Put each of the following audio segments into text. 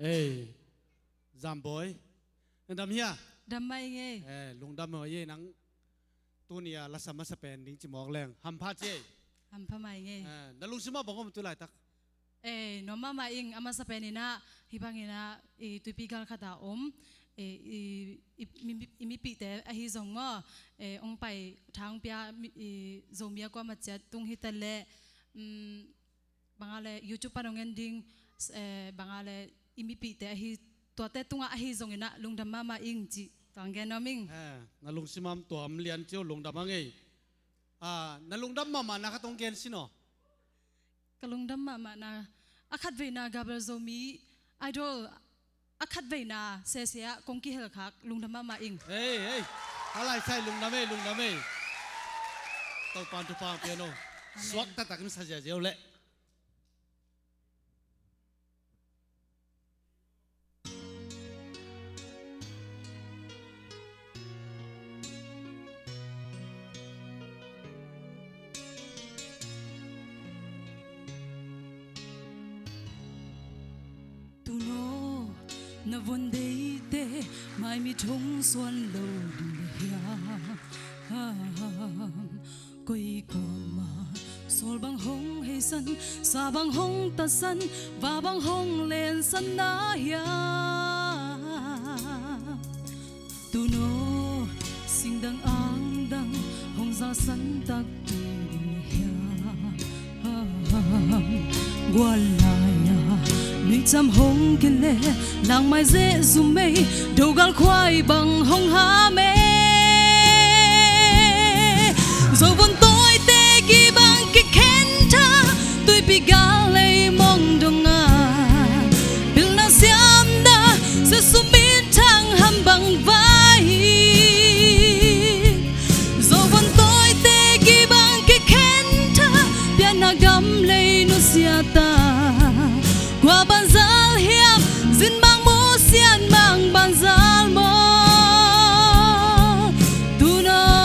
ê giảm bối đam hia đam mây nghe lùng đam ở ye nắng tu nia là sama sepen đinh chỉ mọc leng ham pha chế ham pha mày nghe đã lùng xí mà bông không tu lại tak nó mà ing ama sa penina hibangina tui pigal khata imi pite ahi zongo ong pai thang pia zomia kwa machat tung hitale bangale youtube panongen ding bangale imi pite ahi tote tunga ahi zongina lungdam mama ing ji tanggen noming na lung simam tuam lian chiu lung dam angai na lung dam mama na katong ken sino kalungdam mama na akhat veina gabel zomi idol akhat veina sesia kongki hel khak lungdam mama ing hey alai sai lung dam tau pan tu pang piano swak ta takin saja jeu le na vun dei te mai mi thong xuân lâu đi ha coi có mà sol bang hong hay sân sa bang hong ta sân và bang hong lên sân na ya tu no sing dang ang dang hong za sân tak tu ya gualaya lụy chăm hong kinh lệ làng mai dễ dùm mây đầu gal khoai bằng hong há mê rồi vốn tôi tê ghi bằng cái khen ta tôi bị gal lây mong đông bil na siam da sẽ sum bin thang ham bằng vai rồi vốn tôi tê ghi bằng cái khen ta biar na gam lây nu sia ta qua ban zal hiam zin mang mo sian mang ban zal mo tu no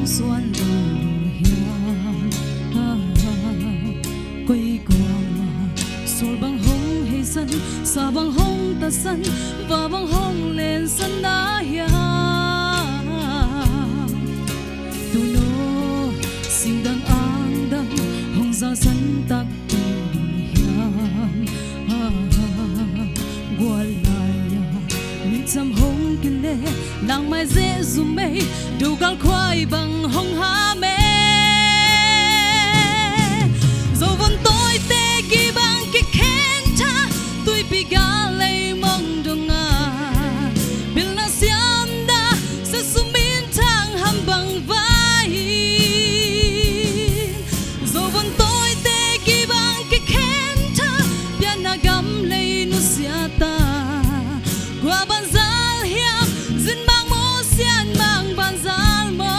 xuân quay qua mà sol băng hong hay sân sa băng hong ta sân và băng hong lên sân đá ya tu no sing dang ang dang hong za sân tak tu ya gualaya mi cham hong kinh lệ làng mai dễ dùm mây đầu gal khoai bằng hong há mê dầu vốn tôi tê ghi bằng cái khen ta tôi bị gà lây mong đông bil na siam da sẽ sum bin thang ham bằng vai dầu vốn tôi tê ghi bằng cái khen ta biar na gam lây nu sia ta qua ban zal hiam zin mang mo sian mang ban zal mo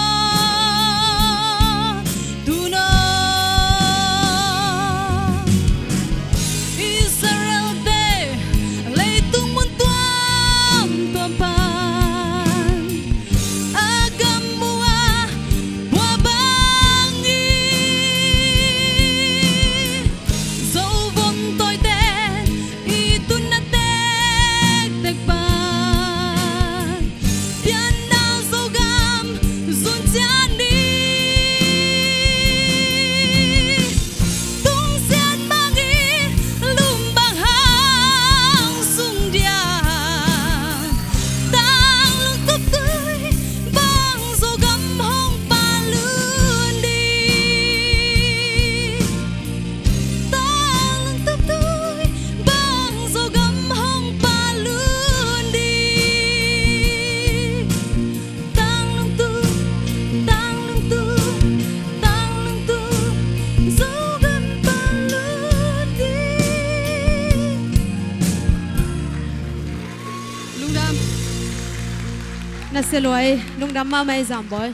na seloi lungdam ma mai zam boy